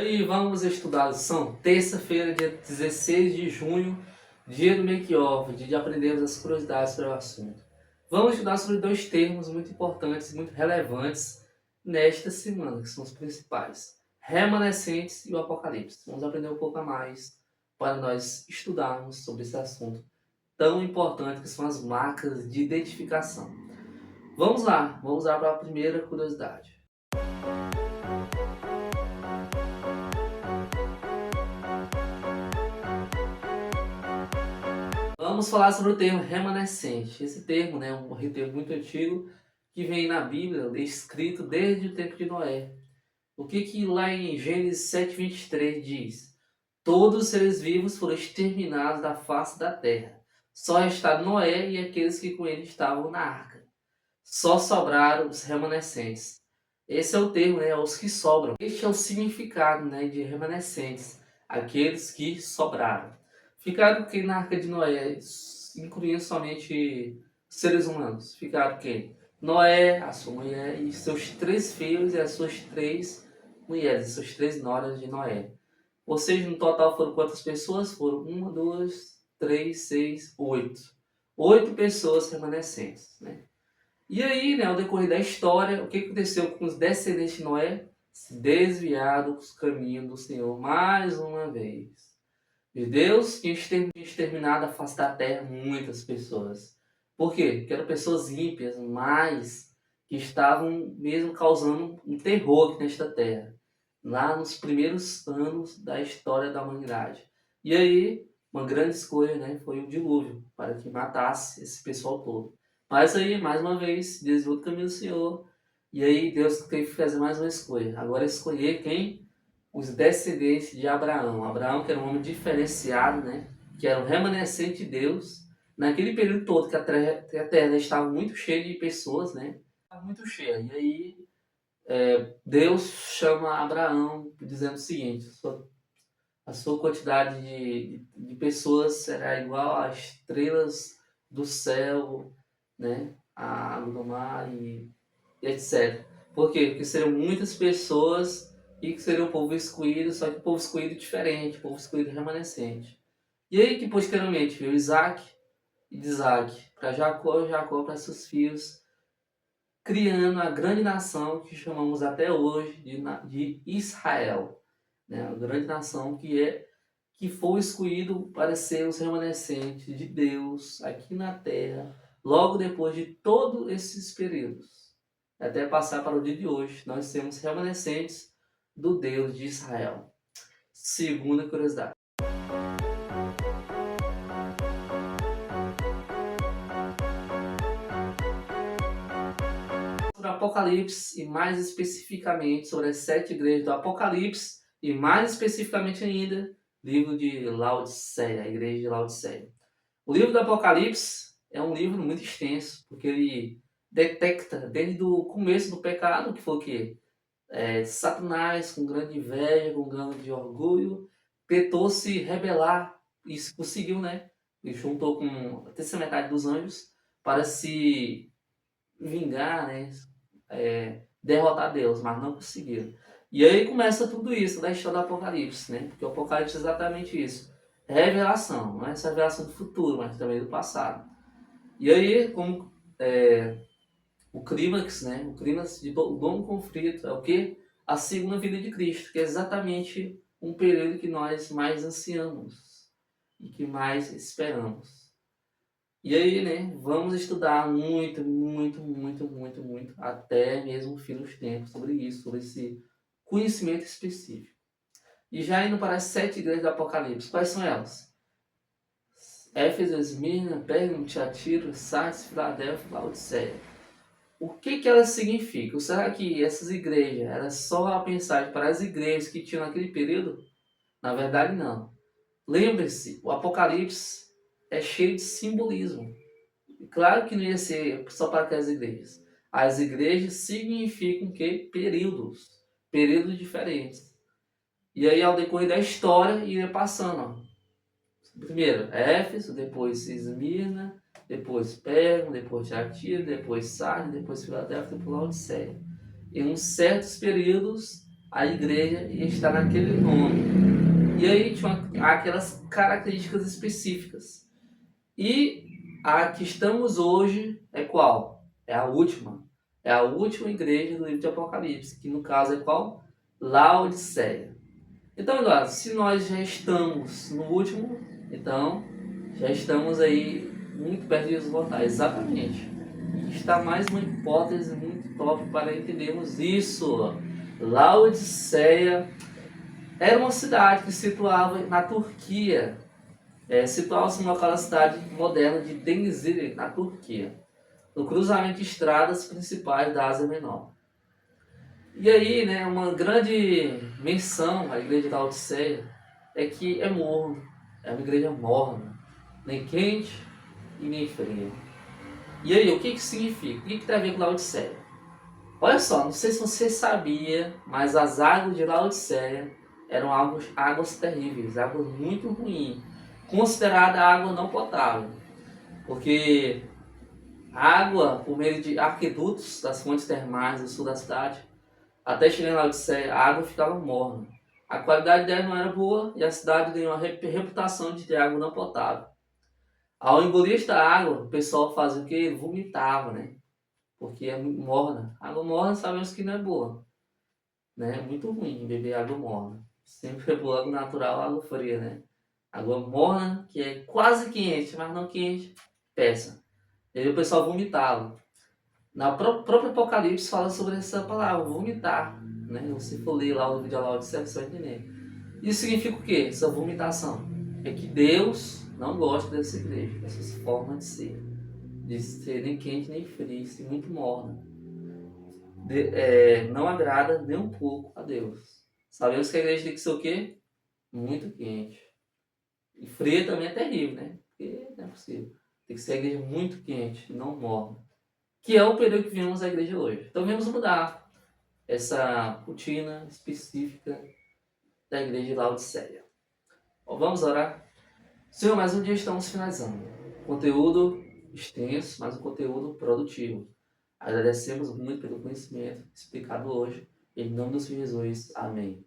E vamos estudar a lição terça-feira, dia 16 de junho, dia do make-off, dia de aprendermos as curiosidades sobre o assunto. Vamos estudar sobre dois termos muito importantes e muito relevantes nesta semana, que são os principais: remanescentes e o Apocalipse. Vamos aprender um pouco a mais para nós estudarmos sobre esse assunto tão importante que são as marcas de identificação. Vamos lá para a primeira curiosidade. Vamos falar sobre o termo remanescente. Esse termo, é um termo muito antigo que vem na Bíblia, escrito desde o tempo de Noé. O que lá em Gênesis 7:23 diz? Todos os seres vivos foram exterminados da face da terra. Só restaram Noé e aqueles que com ele estavam na arca. Só sobraram os remanescentes. Esse é o termo, os que sobram. Este é o significado, de remanescentes, aqueles que sobraram. Ficaram quem na arca de Noé, incluindo somente seres humanos? Ficaram quem? Noé, a sua mulher e seus 3 filhos e as suas 3 mulheres, suas 3 noras de Noé. Ou seja, no total foram quantas pessoas? Foram 1, 2, 3, 6, 8. 8 pessoas remanescentes, E aí, ao decorrer da história, o que aconteceu com os descendentes de Noé? Se desviaram dos caminhos do Senhor mais uma vez. E Deus tinha exterminado a face da terra muitas pessoas. Por quê? Porque eram pessoas ímpias, mas que estavam mesmo causando um terror aqui nesta terra. Lá nos primeiros anos da história da humanidade. E aí, uma grande escolha, foi o dilúvio, para que matasse esse pessoal todo. Mas aí, mais uma vez, desviou do caminho do Senhor. E aí Deus teve que fazer mais uma escolha. Agora escolher quem? Os descendentes de Abraão. Abraão, que era um homem diferenciado, que era um remanescente de Deus. Naquele período todo que a terra estava muito cheia de pessoas, Estava muito cheia. E aí Deus chama Abraão dizendo o seguinte: a sua quantidade de pessoas será igual às estrelas do céu, a água do mar e etc. Por quê? Porque serão muitas pessoas e que seria um povo excluído, só que um povo excluído diferente, um povo excluído remanescente. E aí que posteriormente veio Isaac, e de Isaac para Jacó, Jacó para seus filhos, criando a grande nação que chamamos até hoje de Israel. A grande nação que foi escolhido para ser os remanescentes de Deus aqui na terra, logo depois de todos esses períodos. Até passar para o dia de hoje, nós temos remanescentes do Deus de Israel. Segunda curiosidade. Sobre o Apocalipse e mais especificamente sobre as 7 igrejas do Apocalipse e mais especificamente ainda, livro de Laodiceia, a igreja de Laodiceia. O livro do Apocalipse é um livro muito extenso, porque ele detecta desde o começo do pecado, que foi o quê? Satanás, com grande inveja, com grande orgulho, tentou se rebelar e conseguiu, E juntou com a terceira metade dos anjos para se vingar, derrotar Deus, mas não conseguiram. E aí começa tudo isso da história do Apocalipse, Porque o Apocalipse é exatamente isso. Revelação, não é essa revelação do futuro, mas também do passado. E aí, como o clímax, o clímax de todo um conflito é o quê? A segunda vinda de Cristo, que é exatamente um período que nós mais ansiamos e que mais esperamos. E aí, vamos estudar muito, muito, muito, muito, muito, até mesmo o fim dos tempos sobre isso, sobre esse conhecimento específico. E já indo para as 7 igrejas do Apocalipse, quais são elas? Éfeso, Esmirna, Pérgamo, Tiatira, Sardes, Filadélfia e Laodiceia. O que elas significam? Será que essas igrejas eram só a mensagem para as igrejas que tinham naquele período? Na verdade, não. Lembre-se, o Apocalipse é cheio de simbolismo. Claro que não ia ser só para aquelas igrejas. As igrejas significam que períodos diferentes. E aí, ao decorrer da história, ia passando. Primeiro Éfeso, depois Esmirna, depois Pérgamo, depois Tiatira, depois Sardes, depois Filadélfia, depois Laodiceia. Em uns certos períodos, a igreja ia estar naquele nome. E aí tinha aquelas características específicas. E a que estamos hoje é qual? É a última. É a última igreja do livro de Apocalipse, que no caso é qual? Laodiceia. Então, Eduardo, se nós já estamos no último, então já estamos aí muito perto de esgotar. Exatamente. E está mais uma hipótese muito top para entendermos isso. Laodiceia era uma cidade que se situava na Turquia. Situava-se numa local da cidade moderna de Denizli, na Turquia, no cruzamento de estradas principais da Ásia Menor. E aí, né, uma grande menção à igreja da Laodiceia é que é morno, é uma igreja morna, nem quente e nem fria. E aí, o que que significa? O que que tem a ver com Laodiceia? Olha só, não sei se você sabia, mas as águas de Laodiceia eram águas terríveis, águas muito ruins, considerada água não potável, porque a água, por meio de aquedutos das fontes termais do sul da cidade, até chegar em Laodiceia, a água ficava morna. A qualidade dela não era boa e a cidade ganhou a reputação de ter água não potável. Ao engolir esta água, o pessoal fazia o quê? Vomitava, né? Porque é muito morna. Água morna sabemos que não é boa, né? É muito ruim beber água morna. Sempre é boa água natural, água fria, né? Água morna, que é quase quente, mas não quente, peça. E aí o pessoal vomitava. Na própria Apocalipse fala sobre essa palavra, vomitar. Né? Se for ler lá o livro de Laodiceia, você vai entender. Isso significa o quê? Essa vomitação. É que Deus não gosta dessa igreja, dessas formas de ser nem quente nem frio, ser muito morna. Não agrada nem um pouco a Deus. Sabemos que a igreja tem que ser o quê? Muito quente. E fria também é terrível, né? Porque não é possível. Tem que ser a igreja muito quente, não morna. Que é o período que vivemos a igreja hoje. Então vamos mudar essa rotina específica da igreja de Laodiceia. Vamos orar? Senhor, mais um dia estamos finalizando. Conteúdo extenso, mas um conteúdo produtivo. Agradecemos muito pelo conhecimento explicado hoje. Em nome do Senhor Jesus. Amém.